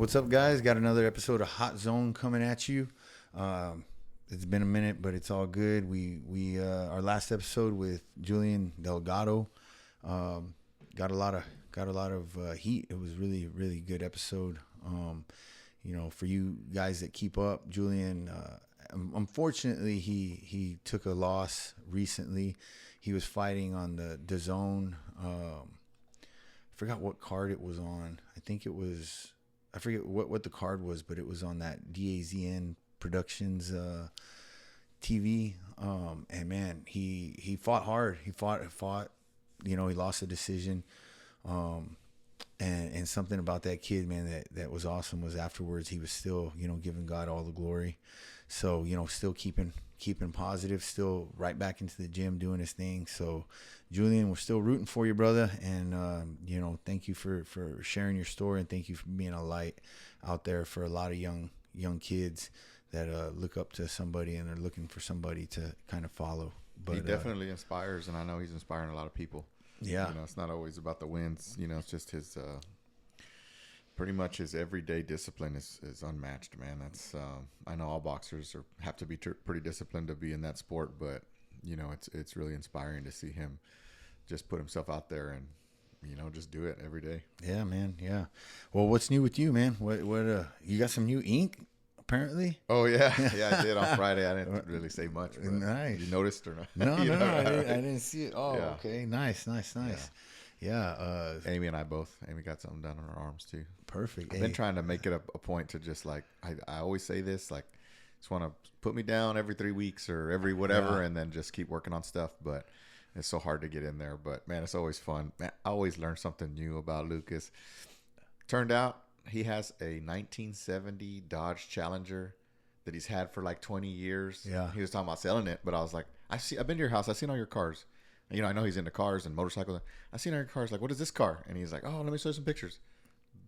What's up, guys? Got another episode of Hot Zone coming at you. It's been a minute, but it's all good. We our last episode with Julian Delgado got a lot of heat. It was really good episode. For you guys that keep up, Julian, unfortunately he took a loss recently. He was fighting on the zone. I forgot what card it was on. I forget what the card was, but it was on that DAZN Productions TV. And man, he fought hard. He fought. He lost a decision. And something about that kid, man, that was awesome was afterwards he was still, giving God all the glory. So, still keeping positive, still right back into the gym doing his thing. So, Julian, we're still rooting for you, brother. And, thank you for sharing your story, and thank you for being a light out there for a lot of young kids that look up to somebody and are looking for somebody to kind of follow. But he definitely inspires, and I know he's inspiring a lot of people. Yeah. It's not always about the wins. It's just his pretty much his everyday discipline is unmatched, man. That's I know all boxers have to be pretty disciplined to be in that sport, but it's really inspiring to see him just put himself out there and just do it every day. Yeah, man. Yeah. Well, what's new with you, man? What you got some new ink apparently? Oh yeah. I did on Friday. I didn't really say much, but nice. You noticed or not? No, I didn't see it. Oh, yeah. Okay. Nice. Yeah. Amy and I both. Amy got something done on her arms too. Perfect. I've been trying to make it a point to just like, I always say this, like, just want to put me down every 3 weeks or every whatever, and then just keep working on stuff. But it's so hard to get in there. But man, it's always fun. Man, I always learn something new about Lucas. Turned out he has a 1970 Dodge Challenger that he's had for like 20 years. Yeah. He was talking about selling it, but I was like, I've been to your house. I've seen all your cars. I know he's into cars and motorcycles. I've seen all your cars. Like, what is this car? And he's like, oh, let me show you some pictures.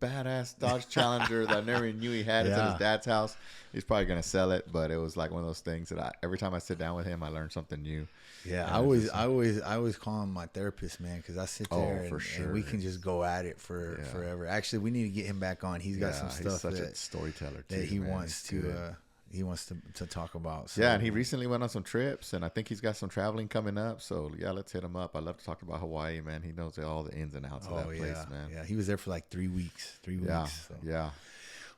Badass Dodge Challenger that I never even knew he had. It's at his dad's house. He's probably going to sell it, but it was like one of those things that every time I sit down with him, I learn something new. Yeah, I always call him my therapist, man, because I sit there and we can just go at it forever. Actually, we need to get him back on. He's got some stuff he's such a storyteller too, that he man. wants he wants to talk about. So. Yeah, and he recently went on some trips, and I think he's got some traveling coming up. So, yeah, let's hit him up. I love to talk about Hawaii, man. He knows all the ins and outs of that place, man. Yeah, he was there for like 3 weeks. 3 weeks. Yeah, so. yeah.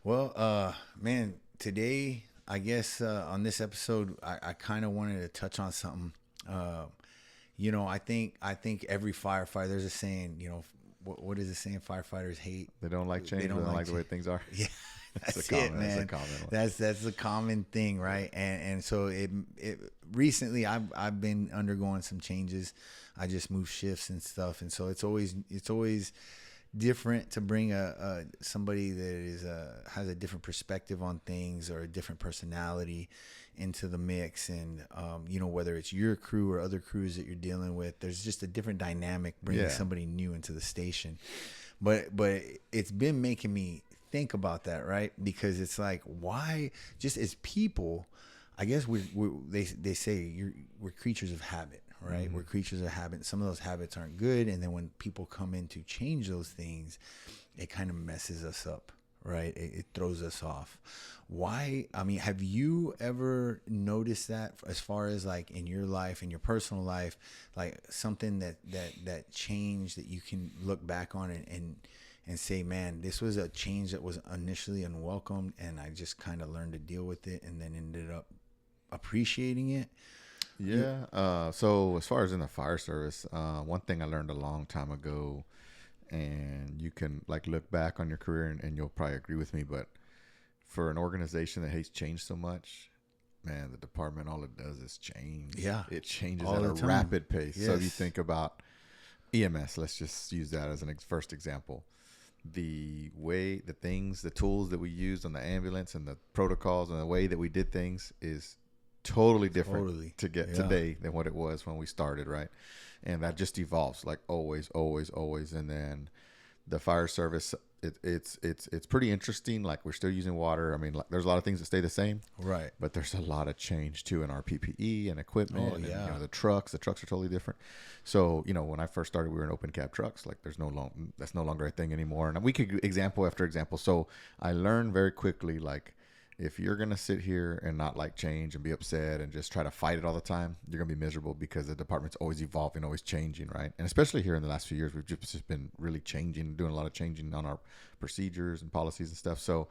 Well, man, today, I guess on this episode, I kind of wanted to touch on something. I think every firefighter, there's a saying, what is the saying? Firefighters hate. They don't like change. They don't like the way things are. Yeah. That's it, man. That's a common thing, right? And so it recently I've been undergoing some changes. I just moved shifts and stuff, and so it's always different to bring somebody that has a different perspective on things or a different personality into the mix. And whether it's your crew or other crews that you're dealing with, there's just a different dynamic bringing somebody new into the station. But it's been making me think about that, right? Because it's like, why, just as people, I guess they say we're creatures of habit, right? Mm-hmm. We're creatures of habit. Some of those habits aren't good, and then when people come in to change those things, it kind of messes us up, right? It throws us off. Why? I mean, have you ever noticed that as far as like in your life, in your personal life, like something that changed that you can look back on and say, man, this was a change that was initially unwelcome, and I just kind of learned to deal with it and then ended up appreciating it? Yeah. So as far as in the fire service, one thing I learned a long time ago, and you can like look back on your career and you'll probably agree with me, but for an organization that hates change so much, man, the department, all it does is change. Yeah. It changes at a rapid pace. Yes. So if you think about EMS, let's just use that as first example. The way, the tools that we used on the ambulance and the protocols and the way that we did things is totally different to get today than what it was when we started, right? And that just evolves, like always. And then the fire service it's pretty interesting. Like we're still using water. I mean, like, there's a lot of things that stay the same, right? But there's a lot of change too in our PPE and equipment. Oh, and, yeah. the trucks are totally different. So when I first started, we were in open cab trucks. Like that's no longer a thing anymore. And we could example after example. So I learned very quickly, like, if you're going to sit here and not like change and be upset and just try to fight it all the time, you're going to be miserable, because the department's always evolving, always changing, right? And especially here in the last few years, we've just been really changing, doing a lot of changing on our procedures and policies and stuff. So,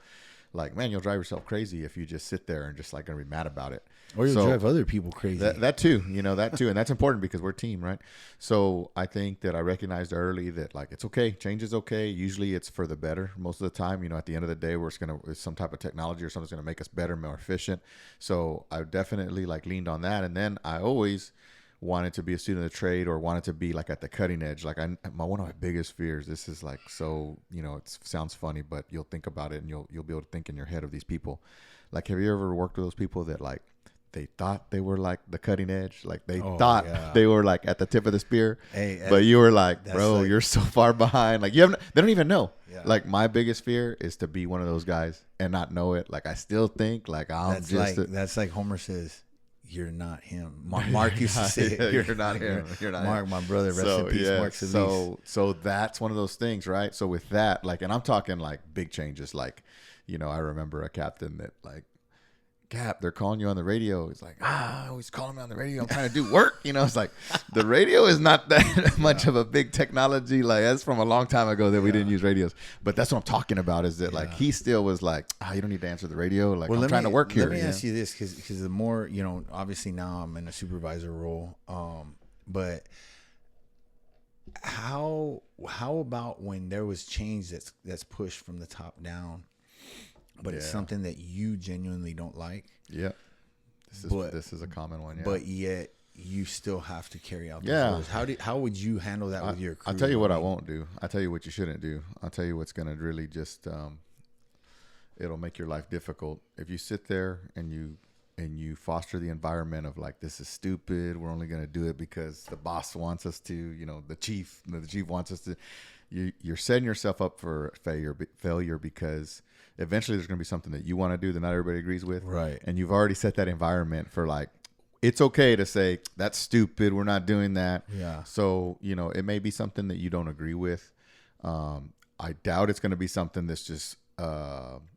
like, man, you'll drive yourself crazy if you just sit there and just like going to be mad about it. Or you'll drive other people crazy. That too, that too. And that's important because we're a team, right? So I think that I recognized early that, like, it's okay. Change is okay. Usually it's for the better most of the time. At the end of the day, it's some type of technology or something's going to make us better, more efficient. So I definitely like leaned on that. And then I always wanted to be a student of the trade, or wanted to be like at the cutting edge. Like one of my biggest fears, this is like, so, it sounds funny, but you'll think about it and you'll be able to think in your head of these people. Like, have you ever worked with those people that, like, they thought they were like the cutting edge, like they thought they were like at the tip of the spear, but you were like, bro, like, you're so far behind. Like, they don't even know. Yeah. Like, my biggest fear is to be one of those guys and not know it. Like, I still think like that's like Homer says, you're not him. Mark used to say it. You're not him. You're not Mark, him. my brother, rest in peace. Mark so that's one of those things, right? So with that, like, and I'm talking like big changes. Like, I remember a captain that, like, Cap, they're calling you on the radio. He's like, always calling me on the radio. I'm trying to do work. It's like, the radio is not that much of a big technology. Like, that's from a long time ago that we didn't use radios. But that's what I'm talking about, is that like, he still was like, you don't need to answer the radio. Like, I'm trying to work here. Let me ask you this, because the more, obviously now I'm in a supervisor role. But how about when there was change that's pushed from the top down, but it's something that you genuinely don't like? Yeah. This is a common one. Yeah. But yet you still have to carry out those orders. How would you handle that with your crew? I'll tell you what I won't do. I'll tell you what you shouldn't do. I'll tell you what's going to really just, it'll make your life difficult. If you sit there and you foster the environment of like, this is stupid, we're only going to do it because the boss wants us to, the chief wants us to, you're setting yourself up for failure, because eventually there's going to be something that you want to do that not everybody agrees with. Right. And you've already set that environment for, like, it's okay to say, that's stupid, we're not doing that. Yeah. So, it may be something that you don't agree with. I doubt it's going to be something that's just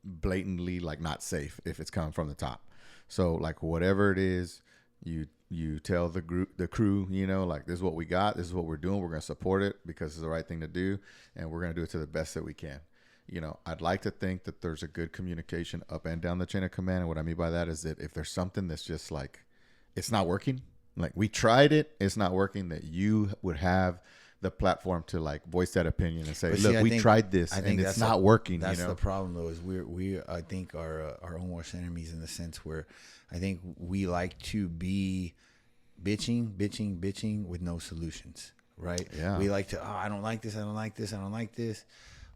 blatantly, like, not safe if it's coming from the top. So, like, whatever it is, you tell the crew, like, this is what we got, this is what we're doing, we're going to support it because it's the right thing to do, and we're going to do it to the best that we can. I'd like to think that there's a good communication up and down the chain of command. And what I mean by that is that if there's something that's just like, it's not working, like, we tried it, it's not working, that you would have the platform to, like, voice that opinion and say, look, we tried this and it's not working. That's the problem, though, is we I think are our own worst enemies, in the sense where I think we like to be bitching with no solutions, right? Yeah. We like to, I don't like this.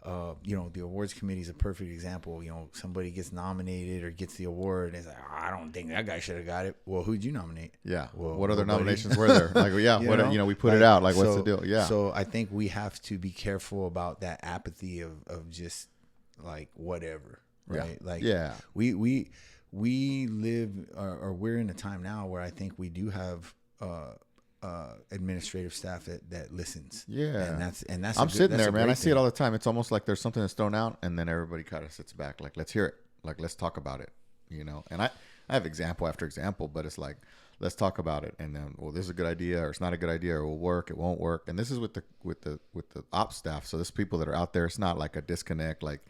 The awards committee is a perfect example. Somebody gets nominated or gets the award, and it's like, I don't think that guy should have got it. Well, who'd you nominate? Yeah. Well, what other nominations were there? Like, we put it out. Like, what's the deal? Yeah. So I think we have to be careful about that apathy of just like whatever, right? Yeah. Like, yeah, we live, or we're in a time now where I think we do have administrative staff that listens. Yeah. And that's I'm sitting there, man. I see it all the time. It's almost like there's something that's thrown out, and then everybody kind of sits back, like, let's hear it. Like, let's talk about it, And I have example after example, but it's like, let's talk about it. And then, well, this is a good idea, or it's not a good idea, or it will work, it won't work. And this is with the ops staff. So this people that are out there, it's not like a disconnect, like,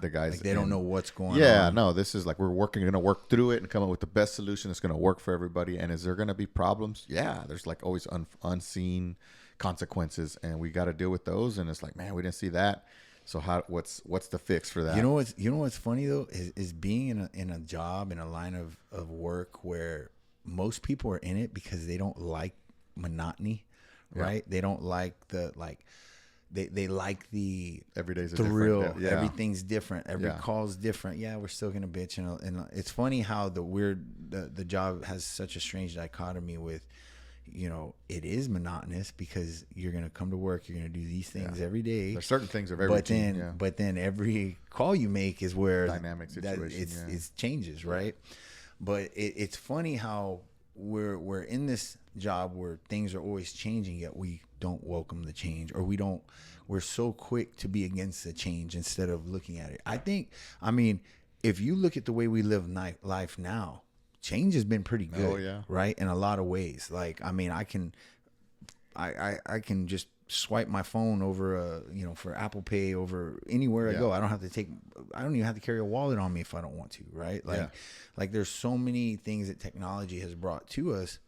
the guys, like, they don't know what's going on. Yeah, no, this is like, we're going to work through it and come up with the best solution that's going to work for everybody. And is there going to be problems? Yeah, there's like always unseen consequences, and we got to deal with those. And it's like, man, we didn't see that. So what's the fix for that? You know what's funny though is being in a job, in a line of work where most people are in it because they don't like monotony, right? They don't like they like the every day's a thrill. Different, yeah. Everything's different. Every call's different. Yeah, we're still gonna bitch, and it's funny how the job has such a strange dichotomy with, you know, it is monotonous because you're going to come to work, you're going to do these things every day. There's certain things of every routine, but then every call you make is where dynamic situation, it changes, right? But it's funny how we're in this job where things are always changing, yet we don't welcome the change, or we're so quick to be against the change instead of looking at it. I mean, if you look at the way we live life now, change has been pretty good, right? In a lot of ways. Like, I mean, I can just swipe my phone over for Apple Pay over anywhere I go. I don't even have to carry a wallet on me if I don't want to, right? Like there's so many things that technology has brought to us.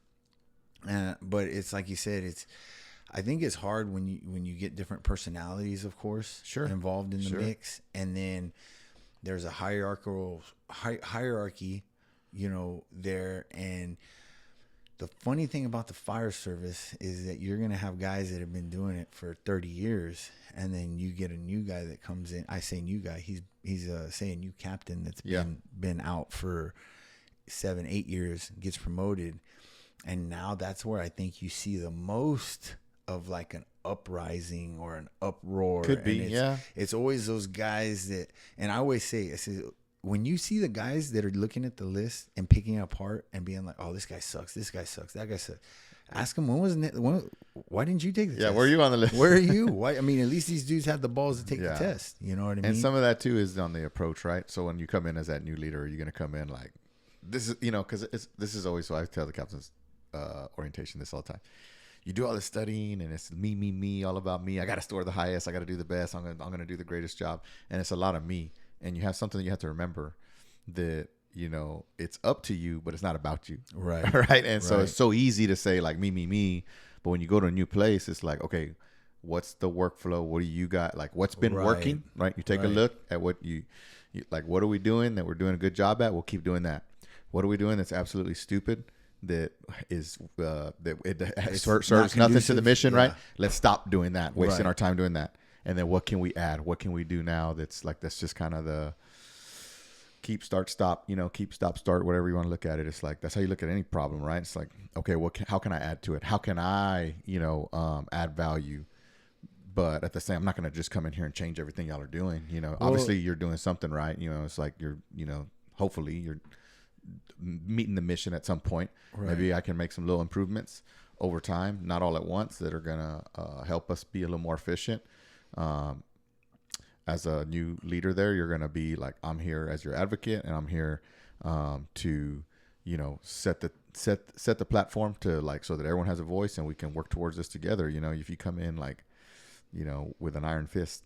But it's like you said, I think it's hard when you get different personalities, of course, involved in the mix, and then there's a hierarchy, there. And the funny thing about the fire service is that you're going to have guys that have been doing it for 30 years. And then you get a new guy that comes in. I say new guy. He's say a new captain that's been out for 7-8 years, gets promoted. And now that's where I think you see the most of like an uprising or an uproar. Could be, and it's always those guys that, and I always say, when you see the guys that are looking at the list and picking it apart and being like, oh, this guy sucks, that guy sucks. Ask them, why didn't you take the test? Yeah, where are you on the list? Where are you? Why? I mean, at least these dudes have the balls to take the test. You know what I mean? And some of that too is on the approach, right? So when you come in as that new leader, you're going to come in like, this is, because this is always, so I tell the captains orientation this all the time. You do all this studying and it's me, all about me. I got to score the highest. I got to do the best. I'm going to do the greatest job. And it's a lot of me. And you have something that you have to remember that, it's up to you, but it's not about you. Right. Right. And so it's so easy to say like me. But when you go to a new place, it's like, okay, what's the workflow? What do you got? Like what's been working, right? You take a look at what you like, what are we doing that we're doing a good job at? We'll keep doing that. What are we doing that's absolutely stupid? That is it serves nothing to the mission, right? Let's stop doing that, wasting our time doing that. And then what can we add? What can we do now that's just kind of the keep, start, stop, keep, stop, start, whatever you want to look at it. It's like, that's how you look at any problem, right? It's like, okay, how can I add to it? How can I, add value? But at the same, I'm not going to just come in here and change everything y'all are doing. Obviously you're doing something right. It's like you're, hopefully you're meeting the mission at some point. Right. Maybe I can make some little improvements over time, not all at once, that are going to help us be a little more efficient. As a new leader there, you're going to be like, I'm here as your advocate, and I'm here to, set the platform to like, so that everyone has a voice and we can work towards this together. If you come in like, with an iron fist,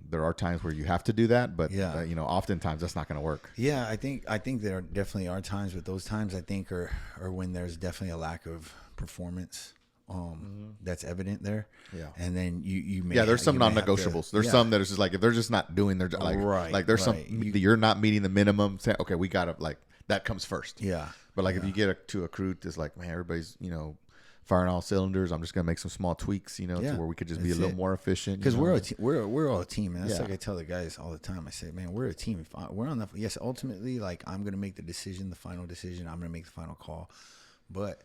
there are times where you have to do that, but oftentimes that's not going to work. Yeah. I think there definitely are times, but those times I think are when there's definitely a lack of performance. That's evident there. Yeah. And then you may there's some non-negotiables. There's some that is just like, if they're just not doing their job, like there's some you're not meeting the minimum. Say, okay, we got to like, that comes first. Yeah. But like if you get to a crew that's like, man, everybody's firing all cylinders, I'm just gonna make some small tweaks, to where we could just be a little more efficient. Because we're all a team, and that's like I tell the guys all the time. I say, man, we're a team. We're on the ultimately, like I'm gonna make the final decision. I'm gonna make the final call, but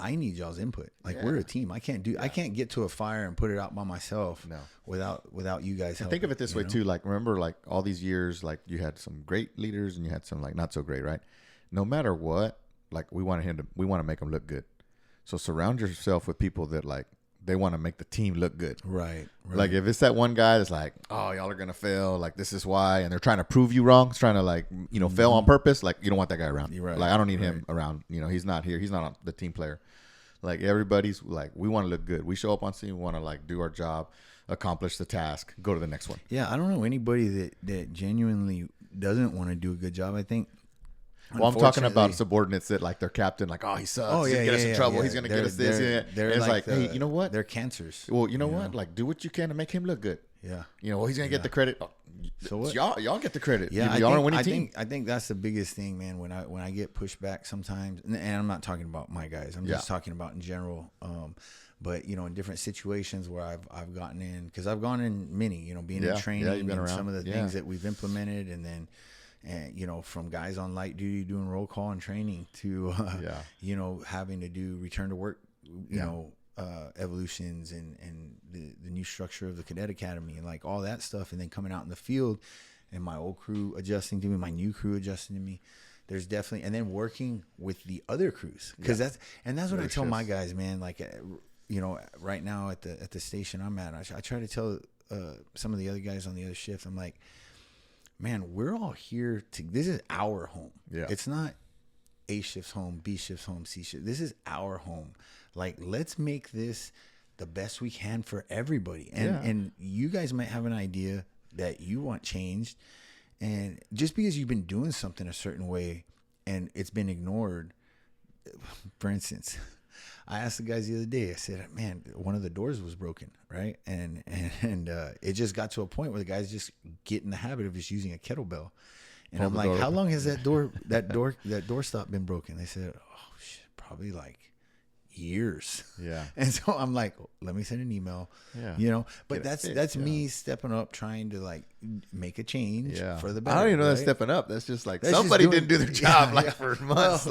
I need y'all's input. Like we're a team. I can't get to a fire and put it out by myself. No. Without you guys helping. Think of it this way too. Like remember, like all these years, like you had some great leaders and you had some like not so great, right? No matter what, like we want to make them look good. So surround yourself with people that like they want to make the team look good. Right. Like if it's that one guy that's like, oh, y'all are gonna fail, like this is why, and they're trying to prove you wrong, it's trying to like fail on purpose. Like you don't want that guy around. Right. Like I don't need him around. He's not here. He's not the team player. Like everybody's like, we want to look good. We show up on scene. We want to like do our job, accomplish the task, go to the next one. Yeah, I don't know anybody that genuinely doesn't want to do a good job. I think. Well, I'm talking about subordinates that like their captain, like, oh, he sucks. Oh, yeah, he's gonna get us in trouble. He's gonna get us this. And it's like, hey, you know what? They're cancers. Well, you know what? Like, do what you can to make him look good. Yeah. Well, he's gonna get the credit. So what? Y'all get the credit. Yeah, y'all are winning team. I think that's the biggest thing, man. When I get pushback sometimes, and I'm not talking about my guys. I'm just talking about in general. But in different situations where I've gotten in, because I've gone in many. Being in training and some of the things that we've implemented, and then. And from guys on light duty doing roll call and training to having to do return to work you know, evolutions and the new structure of the cadet academy and like all that stuff. And then coming out in the field and my old crew adjusting to me, my new crew adjusting to me. There's definitely, and then working with the other crews. Cause that's what I tell my guys, man, like, you know, right now at the station I'm at, I try to tell some of the other guys on the other shift, I'm like, man, we're all here this is our home. Yeah. It's not A shift's home, B shift's home, C shift. This is our home. Like, let's make this the best we can for everybody. And you guys might have an idea that you want changed. And just because you've been doing something a certain way and it's been ignored, for instance, I asked the guys the other day, I said, man, one of the doors was broken, right? And it just got to a point where the guys just get in the habit of just using a kettlebell. And I'm like, how long has that door stop been broken? They said, oh shit, probably like years. Yeah. And so I'm like, let me send an email. Yeah. You know, but that's me stepping up, trying to like make a change for the better. I don't even know that's stepping up. That's just like somebody didn't do their job for months.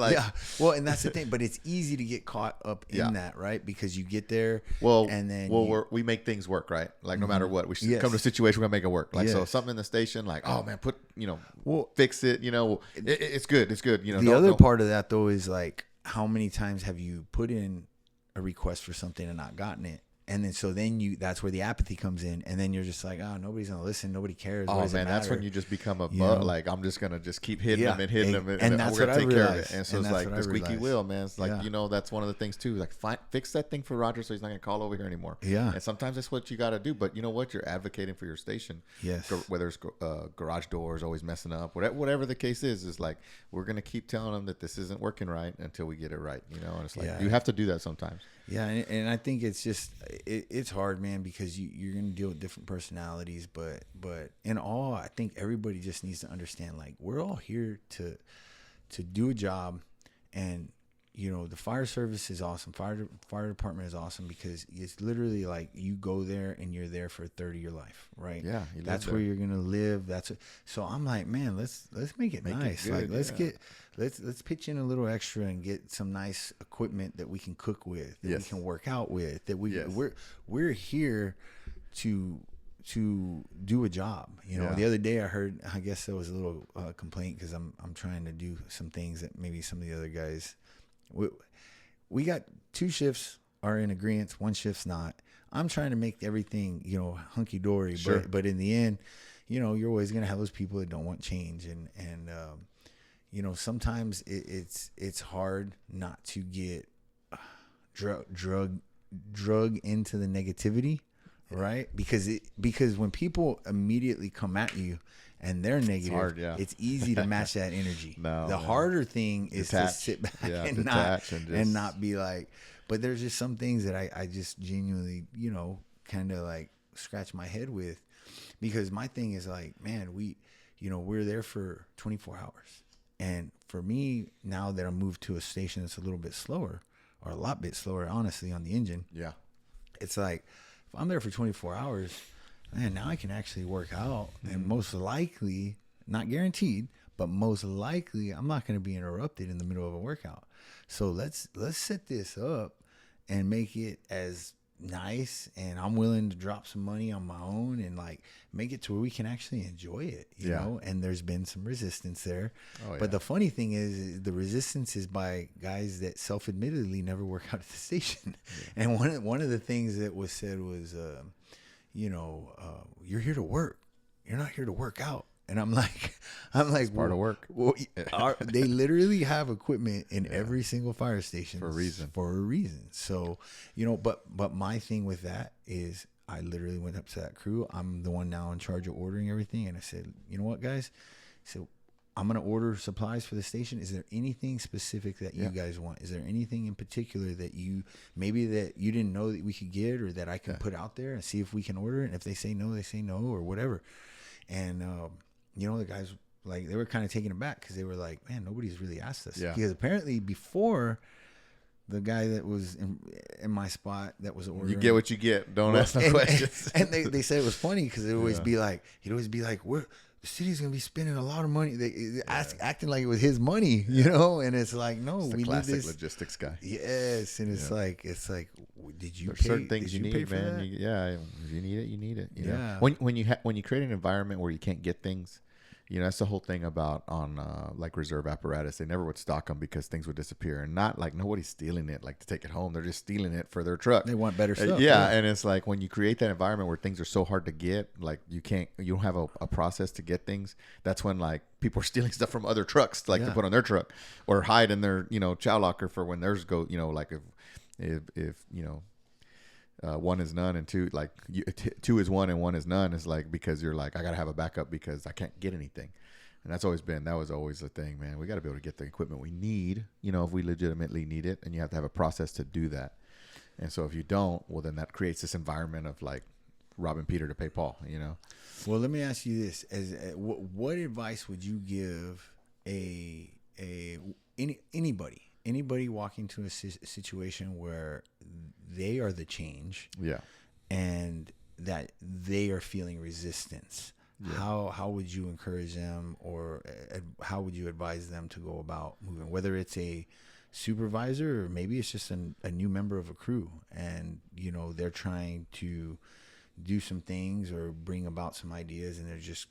Well, and that's the thing. But it's easy to get caught up in that, right? Because you get there. And then we make things work, right? Like no matter what, we should come to a situation we're gonna make it work. Like so, something in the station, like oh man, fix it. You know, it's good. It's good. You know, the other part of that though is like, how many times have you put in a request for something and not gotten it? And then that's where the apathy comes in. And then you're just like, oh, nobody's going to listen. Nobody cares. Oh man, that's when you just become a butt. Like, I'm just going to just keep hitting them and hitting them. And that's we're going to take care of it. And so it's like the squeaky wheel, man. It's like, you know, that's one of the things too. Like fix that thing for Roger so he's not going to call over here anymore. Yeah. And sometimes that's what you got to do. But you know what? You're advocating for your station. Yes. Whether it's garage doors always messing up, whatever the case is like, we're going to keep telling them that this isn't working right until we get it right. You know, and it's like, you have to do that sometimes. Yeah, and I think it's just it's hard, man, because you're gonna deal with different personalities, but in all, I think everybody just needs to understand, like, we're all here to do a job, and you know, the fire service is awesome, fire department is awesome because it's literally like you go there and you're there for a third of your life, right? Yeah, that's where you're gonna live. So I'm like, man, let's make it nice. Like let's pitch in a little extra and get some nice equipment that we can cook with, that we can work out with, that we're here to do a job. You know, the other day I guess there was a little complaint because I'm trying to do some things that maybe some of the other guys. We got 2 shifts are in agreement, 1 shift's not. I'm trying to make everything, you know, hunky dory, but in the end, you know, you're always gonna have those people that don't want change, and you know, sometimes it's hard not to get drug into the negativity, right? Because when people immediately come at you and they're negative, it's easy to match that energy. The harder thing is to sit back and not be like, but there's just some things that I just genuinely, you know, kind of like scratch my head with, because my thing is like, man, we're there for 24 hours. And for me, now that I'm moved to a station that's a little bit slower, or a lot bit slower, honestly, on the engine, it's like, if I'm there for 24 hours, man, now I can actually work out, and most likely, not guaranteed, but most likely, I'm not going to be interrupted in the middle of a workout. So let's set this up and make it as nice, and I'm willing to drop some money on my own and like make it to where we can actually enjoy it, you know. And there's been some resistance there, but the funny thing is the resistance is by guys that self-admittedly never work out at the station. And one of the things that was said was, you're here to work, you're not here to work out. And I'm like, it's part of work. Well, they literally have equipment in every single fire station for a reason. So, you know, but my thing with that is I literally went up to that crew. I'm the one now in charge of ordering everything. And I said, you know what, guys? So I'm going to order supplies for the station. Is there anything specific that you guys want? Is there anything in particular that you didn't know that we could get, or that I can put out there and see if we can order it? And if they say no, they say no, or whatever. And, you know, the guys, like, they were kind of taken aback because they were like, man, nobody's really asked us. Because apparently before, the guy that was in my spot that was ordering, you get what you get. Don't ask no questions. And they said it was funny because he'd always be like, the city's gonna be spending a lot of money. They acting like it was his money, you know. And it's like, no, it's the we classic need this logistics guy. Yes, and it's like, did you There's pay? certain things you need, man. If you need it, you need it. You know? When you create an environment where you can't get things, you know, that's the whole thing about on like reserve apparatus. They never would stock them because things would disappear, and not like nobody's stealing it like to take it home. They're just stealing it for their truck. They want better stuff. And it's like when you create that environment where things are so hard to get, like you don't have a process to get things. That's when like people are stealing stuff from other trucks, like to put on their truck or hide in their chow locker for when theirs go. You know, like if you know. One is none and two two is one and one is none is like because you're like I gotta have a backup because I can't get anything, and that was always the thing, man. We got to be able to get the equipment we need, you know, if we legitimately need it, and you have to have a process to do that. And so if you don't, well, then that creates this environment of like robbing Peter to pay Paul, you know. Well, let me ask you this: what advice would you give anybody walking to a situation where they are the change, and that they are feeling resistance? How would you encourage them, or how would you advise them to go about moving? Whether it's a supervisor or maybe it's just a new member of a crew, and you know they're trying to do some things or bring about some ideas, and they're just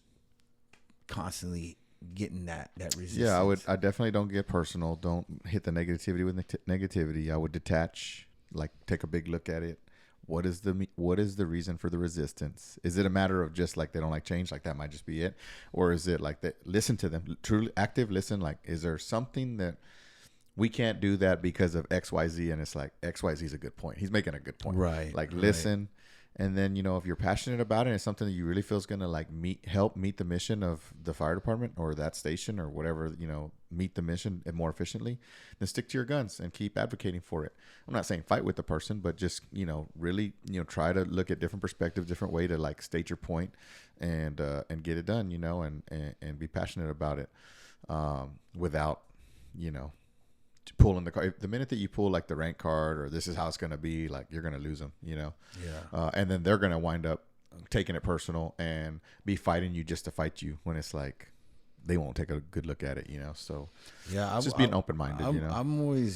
constantly getting that resistance. Yeah, I definitely don't get personal. Don't hit the negativity with negativity. I would detach, like take a big look at it. What is the reason for the resistance? Is it a matter of just like they don't like change, like that might just be it? Or is it like that? Listen to them, truly active listen. Like, is there something that we can't do that because of XYZ? And it's like XYZ is a good point. He's making a good point. Right. Like listen. And then, you know, if you're passionate about it and it's something that you really feel is going to like help meet the mission of the fire department or that station or whatever, you know, meet the mission and more efficiently, then stick to your guns and keep advocating for it. I'm not saying fight with the person, but just, you know, really, you know, try to look at different perspectives, different way to like state your point and get it done, you know, and be passionate about it without, you know, pulling the card. The minute that you pull like the rank card or this is how it's going to be, like you're going to lose them, you know. And then they're going to wind up taking it personal and be fighting you just to fight you when it's like they won't take a good look at it, you know. So just being open-minded, you know.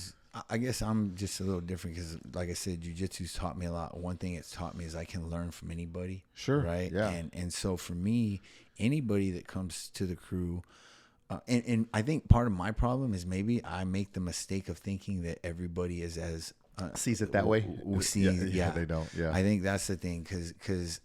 I guess I'm just a little different because, like I said, jiu-jitsu's taught me a lot. One thing it's taught me is I can learn from anybody. Sure. Right. Yeah. And so for me, anybody that comes to the crew. And I think part of my problem is maybe I make the mistake of thinking that everybody is as sees it that way. Yeah, they don't. Yeah, I think that's the thing because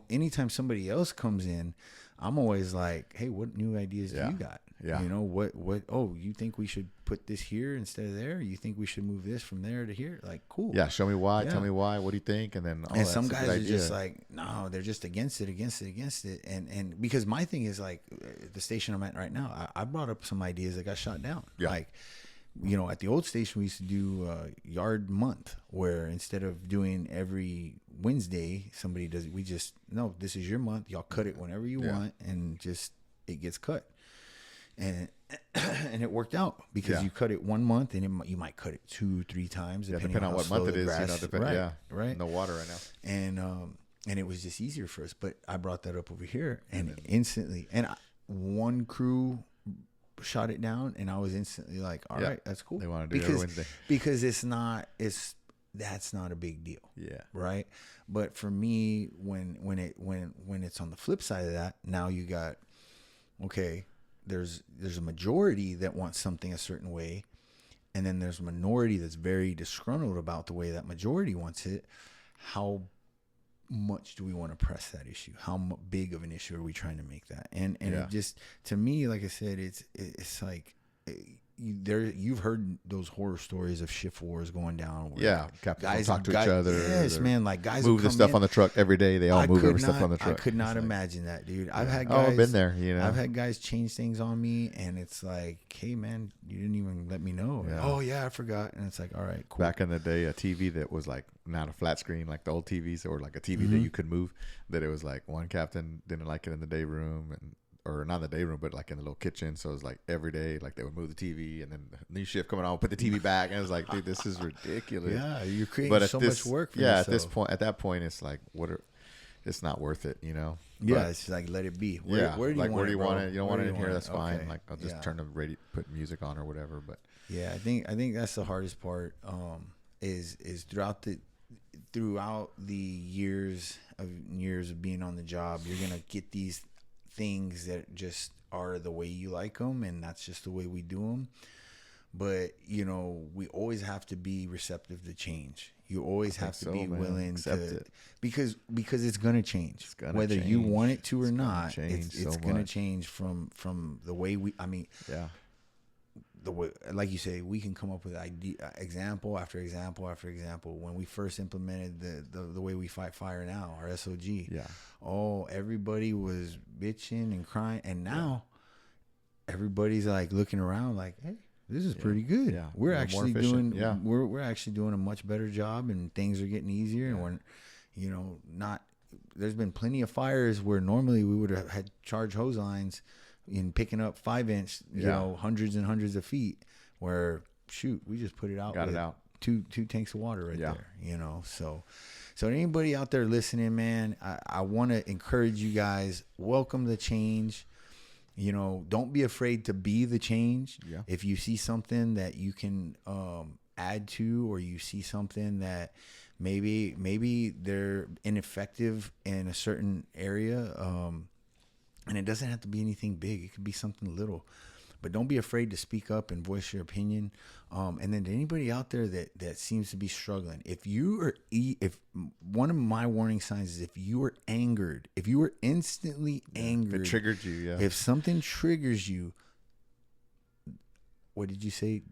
anytime somebody else comes in, I'm always like, hey, what new ideas do you got? Yeah, you know what? Oh, you think we should put this here instead of there? You think we should move this from there to here? Like, cool. Yeah, show me why. Tell me why. What do you think? And then some guys are just like, no, they're just against it. And because my thing is like the station I'm at right now, I brought up some ideas that got shot down. Yeah. Like, you know, at the old station we used to do yard month, where instead of doing every Wednesday, somebody does it. We just no, this is your month. Y'all cut it whenever you want, and just it gets cut. And it worked out because you cut it 1 month and you might cut it 2-3 times depending on what month it is. Grass, you know, right. No water right now. And it was just easier for us. But I brought that up over here, and instantly, one crew shot it down, and I was instantly like, all right, that's cool. They want to do it every Wednesday because that's not a big deal. Yeah. Right. But for me, when it's on the flip side of that, now you got there's a majority that wants something a certain way, and then there's a minority that's very disgruntled about the way that majority wants it. How much do we want to press that issue? How big of an issue are we trying to make that? And it just, to me, like I said, it's like you've heard those horror stories of shift wars going down. Where guys talk to each other. Yes, man. Like guys move the stuff on the truck every day. They all move every stuff on the truck. I could not imagine that, dude. I've had guys. I've been there. You know, I've had guys change things on me, and it's like, hey, man, you didn't even let me know. Yeah. Oh yeah, I forgot. And it's like, all right, cool. Back in the day, a TV that was like not a flat screen, like the old TVs, or like a TV that you could move. That it was like one captain didn't like it in the day room, or not in the day room, but like in the little kitchen. So it was like every day, like they would move the TV, and then the new shift coming on, put the TV back, and it was like, dude, this is ridiculous. Yeah, you're creating so much work for yourself. At that point, it's like, it's not worth it, you know. Yeah, it's like let it be. Where do you want it? You don't want it in here, that's fine. Okay. Like I'll just turn the radio, put music on or whatever. But yeah, I think that's the hardest part. Is throughout the years of being on the job, you're gonna get these things that just are the way you like them, and that's just the way we do them. But you know, we always have to be receptive to change. You always have to be willing to, because it's gonna change. Whether you want it to or not, it's gonna change from the way we. I mean, yeah. The way, like you say, we can come up with example after example after example. When we first implemented the way we fight fire now, our SOG, everybody was bitching and crying, and now everybody's like looking around like, hey, this is pretty good. Yeah. We're actually doing we're actually doing a much better job, and things are getting easier, and we're, you know, not. There's been plenty of fires where normally we would have had charge hose lines in picking up 5-inch, you know, hundreds and hundreds of feet, where we just put it out. Got it out. Two tanks of water right there, you know. So anybody out there listening, man, I want to encourage you guys, welcome the change. You know, don't be afraid to be the change. Yeah. If you see something that you can add to, or you see something that maybe they're ineffective in a certain area, and it doesn't have to be anything big. It could be something little. But don't be afraid to speak up and voice your opinion. And then to anybody out there that seems to be struggling, if one of my warning signs is if you are angered, if you are instantly angered, it triggered you. Yeah. If something triggers you, what did you say?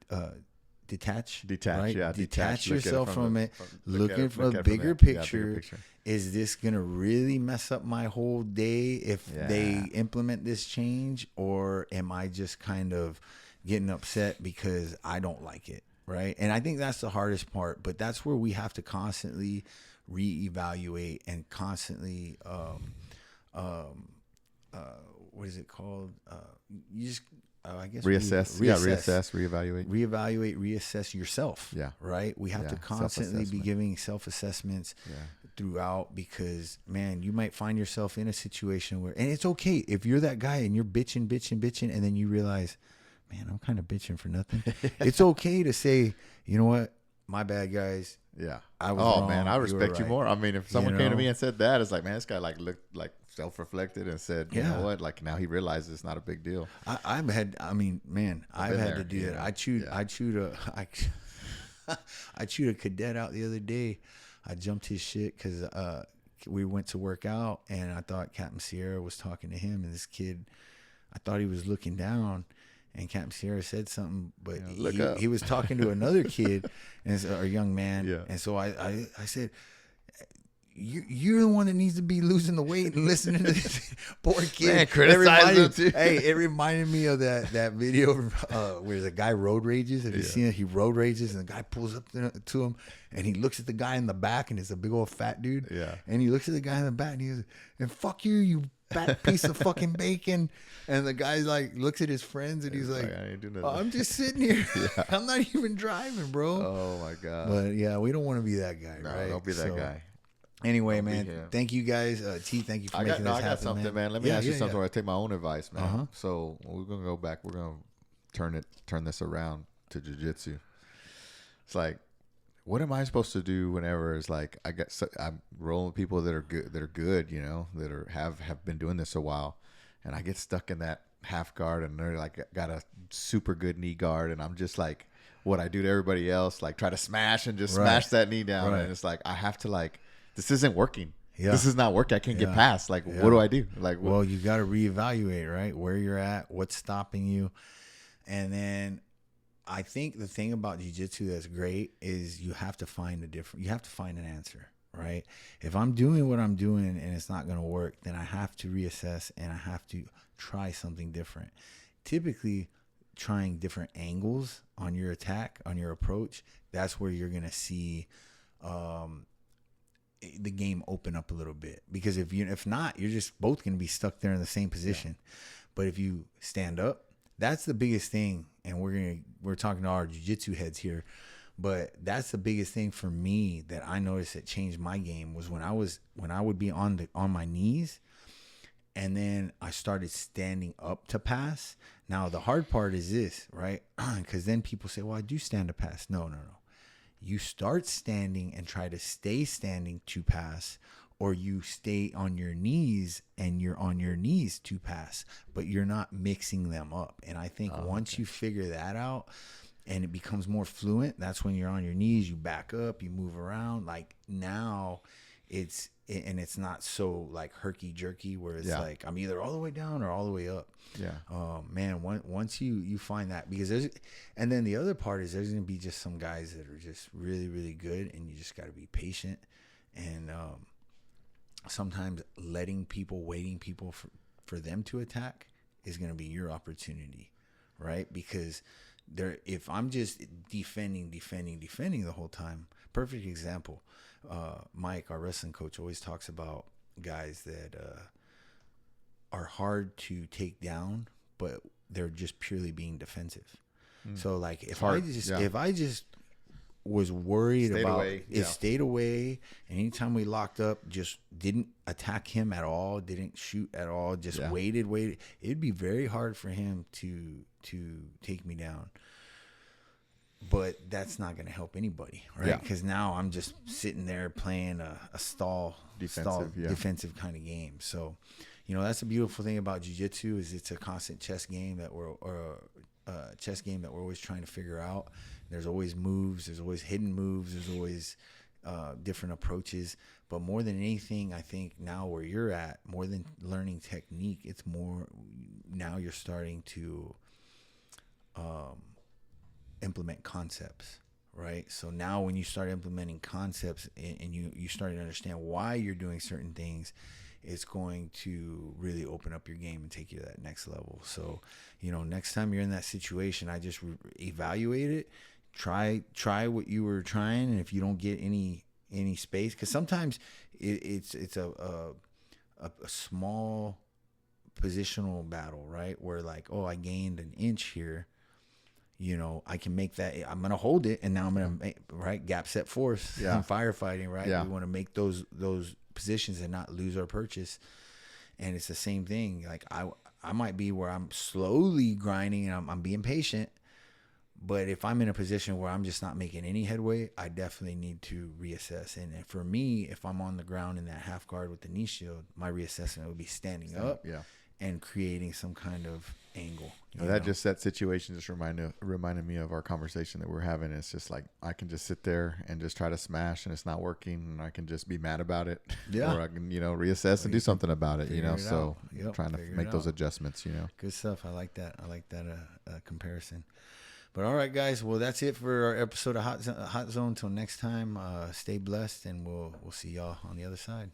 Detach. Right? Yeah. Detach yourself from it. Look at a bigger picture. Is this going to really mess up my whole day if they implement this change? Or am I just kind of getting upset because I don't like it? Right. And I think that's the hardest part. But that's where we have to constantly reevaluate and constantly, what is it called? You just... I guess reassess, reevaluate, reassess yourself. Yeah. Right. We have to constantly be giving self-assessments throughout, because man, you might find yourself in a situation where, and it's okay if you're that guy and you're bitching, and then you realize, man, I'm kind of bitching for nothing. It's okay to say, you know what, my bad, guys. Yeah. I was wrong. Man, I respect you right. more. I mean, if someone came to me and said that, it's like, man, this guy like looked like self-reflected and said, you know what, like now he realizes it's not a big deal. I've had to do that. I chewed a cadet out the other day. I jumped his shit because we went to work out, and I thought Captain Sierra was talking to him, and this kid, I thought he was looking down, and Captain Sierra said something, but he was talking to another kid, and a young man. Yeah. And so I said, you're the one that needs to be losing the weight and listening to this poor kid. Man, it reminded me of that video where the guy road rages. Have you seen it? He road rages, and the guy pulls up to him, and he looks at the guy in the back, and it's a big old fat dude. Yeah. And he looks at the guy in the back, and he goes, "And fuck you, you fat piece of fucking bacon." And the guy like looks at his friends, and he's like, I ain't doing nothing. I'm just sitting here. Yeah. I'm not even driving, bro. Oh my God. But yeah, we don't want to be that guy, right? Don't be that guy. Anyway, man, thank you guys. T, thank you for making this happen. I got something, man. Let me ask you something where I take my own advice, man. So we're going to go back. We're going to turn this around to jiu-jitsu. It's like, what am I supposed to do whenever it's like I'm rolling with people that are good, you know, that have been doing this a while, and I get stuck in that half guard, and they're like got a super good knee guard, and I'm just like, what I do to everybody else, like try to smash and just smash that knee down, and it's like I have to like, this isn't working. Yeah. This is not working. I can't get past. Like, what do I do? Like, well, you got to reevaluate, right? Where you're at, what's stopping you. And then I think the thing about jiu-jitsu that's great is you have to find an answer, right? If I'm doing what I'm doing and it's not going to work, then I have to reassess and I have to try something different. Typically, trying different angles on your attack, on your approach, that's where you're going to see the game open up a little bit, because if not, you're just both going to be stuck there in the same position. But if you stand up, that's the biggest thing. And we're talking to our jiu-jitsu heads here, But that's the biggest thing for me that I noticed that changed my game was when I would be on my knees, and then I started standing up to pass. Now the hard part is this, right? Because then people say, "Well, I do stand to pass." No. You start standing and try to stay standing to pass, or you stay on your knees and you're on your knees to pass, but you're not mixing them up. And I think once you figure that out and it becomes more fluent, that's when you're on your knees, you back up, you move around. Like now it's not so like herky jerky where it's like I'm either all the way down or all the way up. Man, once you find that, because and then the other part is there's gonna be just some guys that are just really, really good, and you just got to be patient, and sometimes waiting people for them to attack is gonna be your opportunity, right? Because if I'm just defending the whole time, perfect example. Mike, our wrestling coach, always talks about guys that are hard to take down, but they're just purely being defensive. So like if I just was worried stayed away, and anytime we locked up, just didn't attack him at all, didn't shoot at all, just waited, it'd be very hard for him to take me down. But that's not going to help anybody, right? Because now I'm just sitting there playing a defensive kind of game. So, that's the beautiful thing about jiu-jitsu is it's a constant chess game that we're always trying to figure out. There's always moves. There's always hidden moves. There's always different approaches. But more than anything, I think now where you're at, more than learning technique, it's more now you're starting to implement concepts, right? So now when you start implementing concepts and you start to understand why you're doing certain things, it's going to really open up your game and take you to that next level. So, next time you're in that situation, I just evaluate it, try what you were trying, and if you don't get any space, because sometimes it's a small positional battle, right? Where like, oh, I gained an inch here. I can make that. I'm gonna hold it, and now I'm gonna make, right, gap set force in firefighting, right? We want to make those positions and not lose our purchase. And it's the same thing. Like I might be where I'm slowly grinding and I'm being patient, but if I'm in a position where I'm just not making any headway, I definitely need to reassess. And for me, if I'm on the ground in that half guard with the knee shield, my reassessment would be standing up and creating some kind of angle. That situation just reminded me of our conversation that we're having. It's just like I can just sit there and just try to smash, and it's not working, and I can just be mad about it. Or I can reassess and do something about it. So trying to make those adjustments. Good stuff. I like that comparison. But all right, guys. Well, that's it for our episode of Hot Zone. Until next time, stay blessed, and we'll see y'all on the other side.